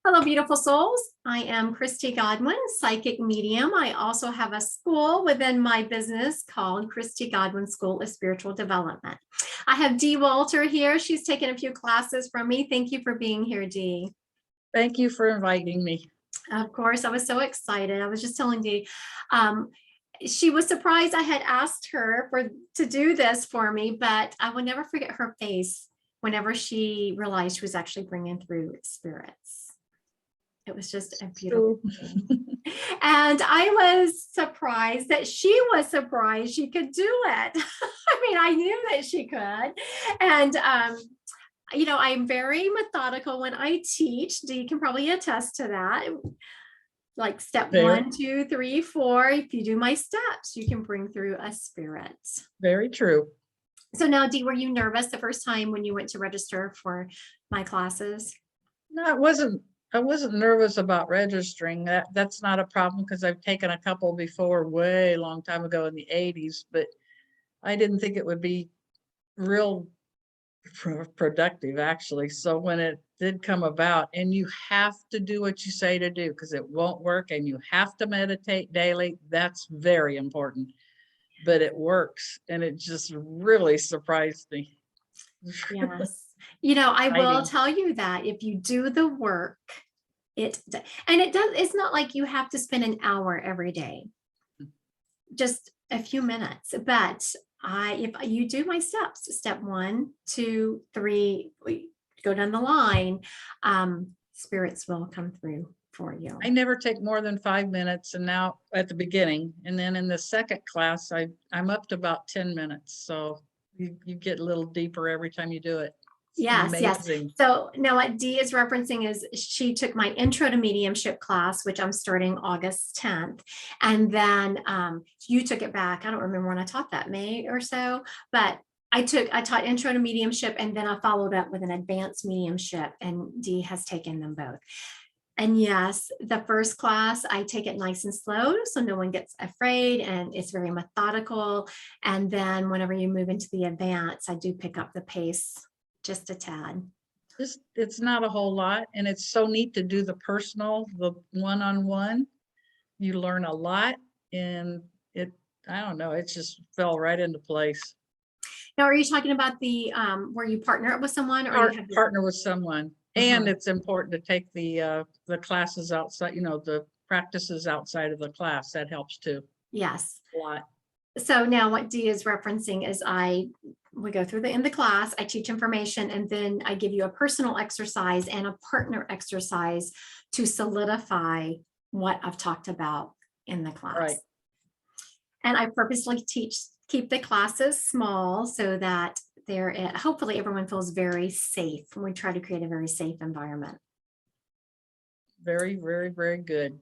Hello, beautiful souls. I am Christy Godwin, psychic medium. I also have a school within my business called Christy Godwin School of Spiritual Development. I have Dee Walter here. She's taken a few classes from me. Thank you for being here, Dee. Thank you for inviting me. Of course, I was so excited. I was just telling Dee, she was surprised I had asked her to do this for me, but I will never forget her face whenever she realized she was actually bringing through spirits. It was just a beautiful thing. And I was surprised that she was surprised she could do it. I mean, I knew that she could. And, I'm very methodical when I teach. Dee can probably attest to that. Like step 1, 2, 3, 4. If you do my steps, you can bring through a spirit. Very true. So now, Dee, were you nervous the first time when you went to register for my classes? No, I wasn't nervous about registering. That's not a problem because I've taken a couple before, way long time ago in the 80s, but I didn't think it would be real productive actually. So when it did come about, and you have to do what you say to do because it won't work, and you have to meditate daily, that's very important. But it works, and it just really surprised me. Yes. I will tell you that if you do the work, it's not like you have to spend an hour every day, just a few minutes. But if you do my steps, step 1, 2, 3, we go down the line, spirits will come through for you. I never take more than 5 minutes, and now at the beginning, and then in the second class, I'm up to about 10 minutes. So you get a little deeper every time you do it. Yes, amazing. Yes. So now what Dee is referencing is she took my intro to mediumship class, which I'm starting August 10th. And then you took it back. I don't remember when I taught that, May or so, but I taught intro to mediumship, and then I followed up with an advanced mediumship, and Dee has taken them both. And yes, the first class, I take it nice and slow so no one gets afraid, and it's very methodical. And then whenever you move into the advanced, I do pick up the pace just a tad. It's not a whole lot, and it's so neat to do the personal, the one-on-one. You learn a lot, and I don't know, it just fell right into place. Now, are you talking about the where you partner up with someone, or you have partner with someone? And it's important to take the classes outside, the practices outside of the class. That helps too. Yes. A lot. So now what Dee is referencing is we go through in the class, I teach information, and then I give you a personal exercise and a partner exercise to solidify what I've talked about in the class. Right. And I purposely keep the classes small so that hopefully everyone feels very safe. We try to create a very safe environment. Very, very, very good.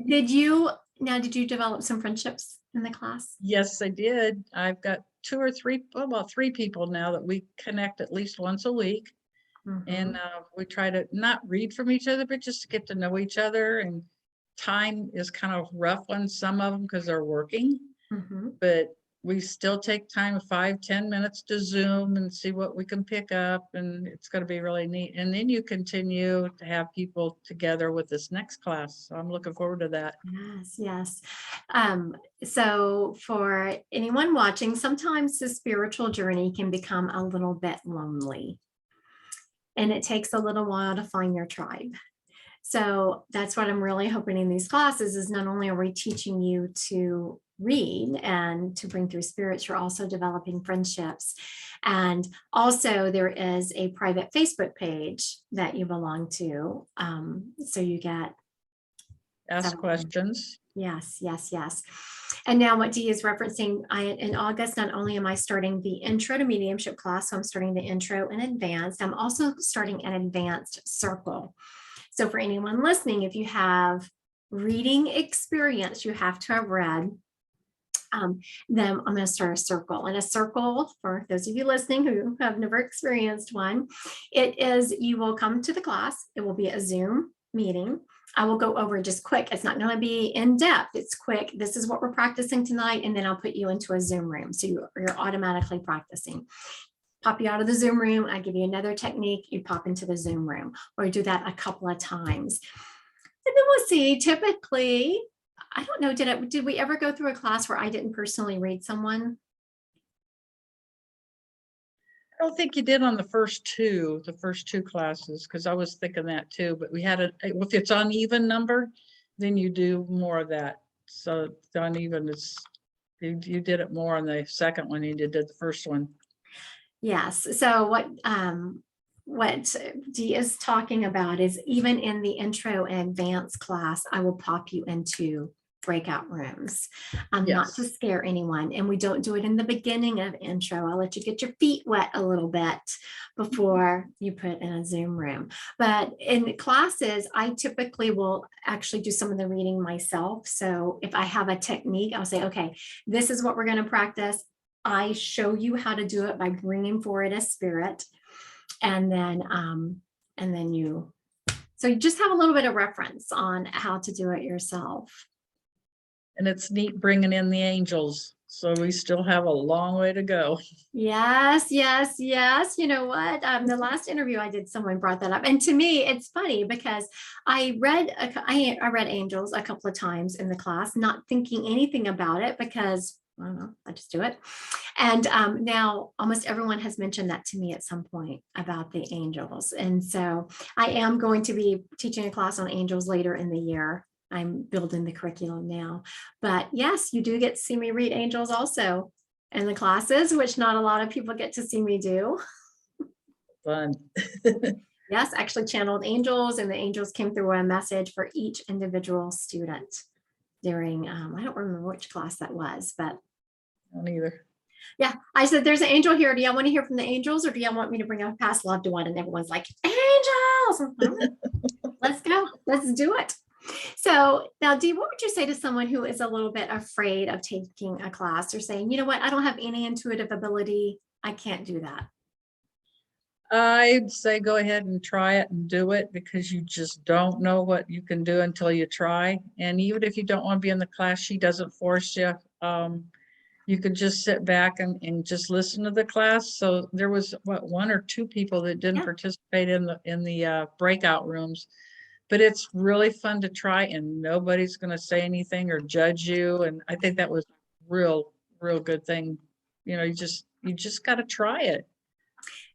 Did you develop some friendships in the class? Yes, I did. I've got 2 or 3, about 3 people now that we connect at least once a week. And we try to not read from each other, but just to get to know each other. And time is kind of rough on some of them because they're working, but we still take time, 5-10 minutes to Zoom and see what we can pick up, and it's going to be really neat. And then you continue to have people together with this next class. So I'm looking forward to that. Yes. So for anyone watching, sometimes the spiritual journey can become a little bit lonely, and it takes a little while to find your tribe. So that's what I'm really hoping in these classes is not only are we teaching you to read and to bring through spirits, you're also developing friendships. And also there is a private Facebook page that you belong to. So you get ask questions. Yes. And now what Dee is referencing, in August, not only am I starting the intro to mediumship class, so I'm starting the intro and advanced, I'm also starting an advanced circle. So for anyone listening, if you have reading experience, you have to have read, then I'm going to start a circle. And a circle, for those of you listening who have never experienced one, you will come to the class. It will be a Zoom meeting. I will go over just quick. It's not going to be in depth. It's quick. This is what we're practicing tonight. And then I'll put you into a Zoom room. So you're automatically practicing. pop you out of the Zoom room. I give you another technique, you pop into the Zoom room, or do that a couple of times. And then we'll see, typically, I don't know, did we ever go through a class where I didn't personally read someone? I don't think you did on the first two classes, because I was thinking that too, but we had if it's uneven number, then you do more of that. So the uneven is, you did it more on the second one than you did the first one. Yes. So what Dee is talking about is even in the intro and advanced class, I will pop you into breakout rooms, not to Yes. scare anyone. And we don't do it in the beginning of intro. I'll let you get your feet wet a little bit before you put in a Zoom room. But in classes, I typically will actually do some of the reading myself. So if I have a technique, I'll say, okay, this is what we're going to practice. I show you how to do it by bringing forward a spirit. And then you just have a little bit of reference on how to do it yourself. And it's neat bringing in the angels. So we still have a long way to go. Yes, yes, yes. You know what? The last interview I did, someone brought that up. And to me, it's funny because I read angels a couple of times in the class, not thinking anything about it because I don't know, I just do it. And now almost everyone has mentioned that to me at some point about the angels. And so I am going to be teaching a class on angels later in the year. I'm building the curriculum now. But yes, you do get to see me read angels also in the classes, which not a lot of people get to see me do. Fun. Yes, actually channeled angels, and the angels came through a message for each individual student during, I don't remember which class that was, but. I don't either. Yeah, I said, there's an angel here. Do y'all want to hear from the angels, or do y'all want me to bring a past loved one? And everyone's like, angels. Let's go. Let's do it. So now, Dee, what would you say to someone who is a little bit afraid of taking a class or saying, you know what, I don't have any intuitive ability. I can't do that. I'd say go ahead and try it and do it, because you just don't know what you can do until you try. And even if you don't want to be in the class, she doesn't force you. You could just sit back and just listen to the class. So there was one or two people that didn't participate in the breakout rooms, but it's really fun to try, and nobody's going to say anything or judge you. And I think that was real good thing. You know, you just got to try it.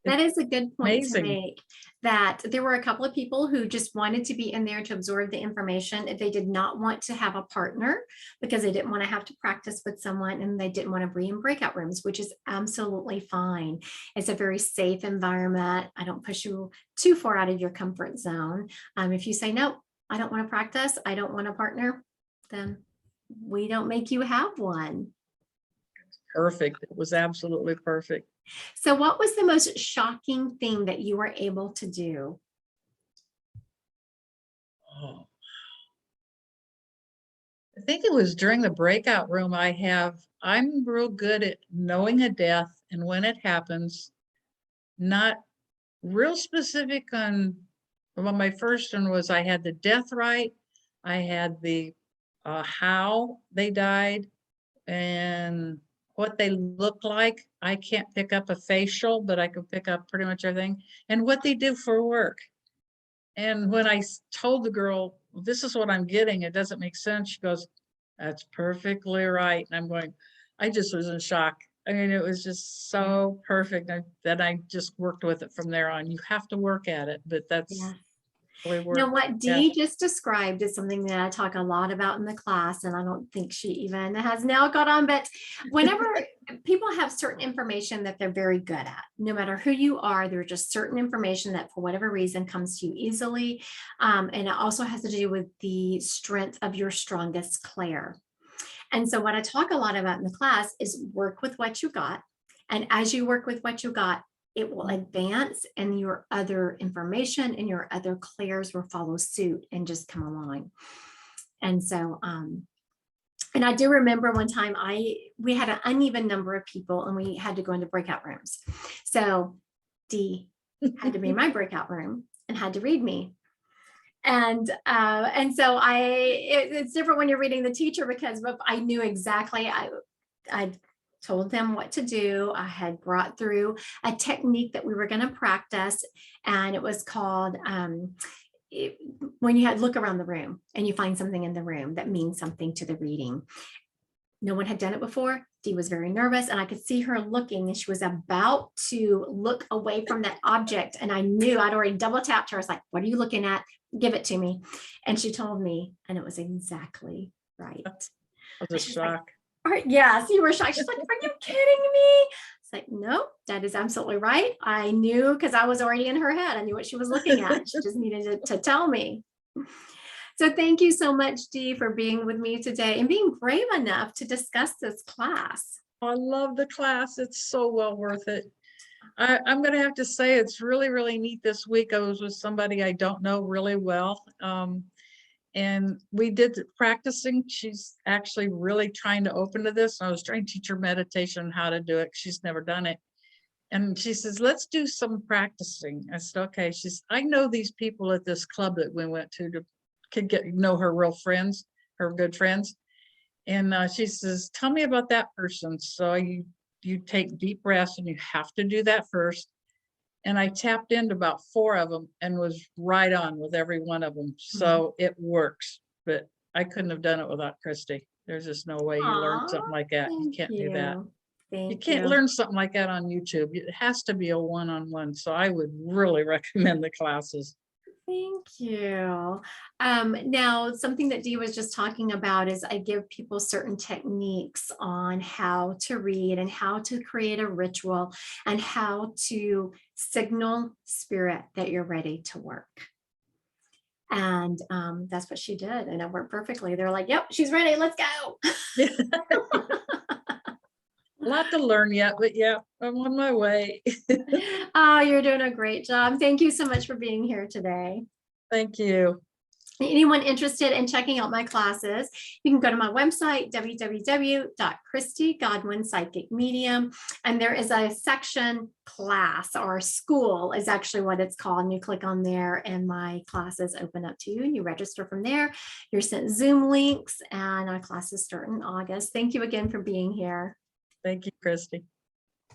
That is a good point amazing to make, that there were a couple of people who just wanted to be in there to absorb the information. If they did not want to have a partner because they didn't want to have to practice with someone, and they didn't want to be in breakout rooms, which is absolutely fine. It's a very safe environment. I don't push you too far out of your comfort zone. If you say, no, I don't want to practice, I don't want a partner, then we don't make you have one. Perfect. It was absolutely perfect. So what was the most shocking thing that you were able to do? Oh. I think it was during the breakout room. I'm real good at knowing a death and when it happens, not real specific on, well, my first one was I had the death right. I had the how they died and what they look like. I can't pick up a facial, but I can pick up pretty much everything, and what they do for work. And when I told the girl, this is what I'm getting, it doesn't make sense, she goes, that's perfectly right. And I'm going, I just was in shock. I mean, it was just so perfect. Then I just worked with it from there on. You have to work at it, but that's the way it works. Now, what Dee just described is something that I talk a lot about in the class, and I don't think she even has now got on, but whenever people have certain information that they're very good at, no matter who you are, there's just certain information that for whatever reason comes to you easily. And it also has to do with the strength of your strongest clair. And so what I talk a lot about in the class is work with what you got. And as you work with what you got, it will advance, and your other information and your other clairs will follow suit and just come along. And so, and I do remember one time we had an uneven number of people and we had to go into breakout rooms. So Dee had to be in my breakout room and had to read me. And so it's different when you're reading the teacher, because I knew exactly, I told them what to do. I had brought through a technique that we were going to practice, and it was called when you had look around the room and you find something in the room that means something to the reading. No one had done it before. Dee was very nervous, and I could see her looking, and she was about to look away from that object. And I knew I'd already double tapped her. I was like, "What are you looking at? Give it to me." And she told me, and it was exactly right. That was a shock. Yes, you were shocked. She's like, "Are you kidding me?" It's like, "No, that is absolutely right." I knew, because I was already in her head. I knew what she was looking at. She just needed to tell me. So thank you so much, Dee, for being with me today and being brave enough to discuss this class. I love the class. It's so well worth it. I'm going to have to say it's really, really neat this week. I was with somebody I don't know really well. And we did practicing. She's actually really trying to open to this. I was trying to teach her meditation, how to do it. She's never done it. And she says, let's do some practicing. I said, okay. I know these people at this club that we went to could know her real friends, her good friends. And she says, tell me about that person. So you take deep breaths, and you have to do that first. And I tapped into about 4 of them and was right on with every one of them. So it works, but I couldn't have done it without Christy. There's just no way you learn something like that. You can't do that. You can't learn something like that on YouTube. It has to be a one-on-one. So I would really recommend the classes. Thank you. Now, something that Dee was just talking about is I give people certain techniques on how to read and how to create a ritual and how to signal spirit that you're ready to work. And that's what she did. And it worked perfectly. They're like, "Yep, she's ready. Let's go." A lot to learn yet, but yeah, I'm on my way. Oh, you're doing a great job. Thank you so much for being here today. Thank you. Anyone interested in checking out my classes, you can go to my website, www.christygodwinpsychicmedium, and there is a section class, or school is actually what it's called. And you click on there, and my classes open up to you, and you register from there. You're sent Zoom links, and our classes start in August. Thank you again for being here. Thank you, Christy.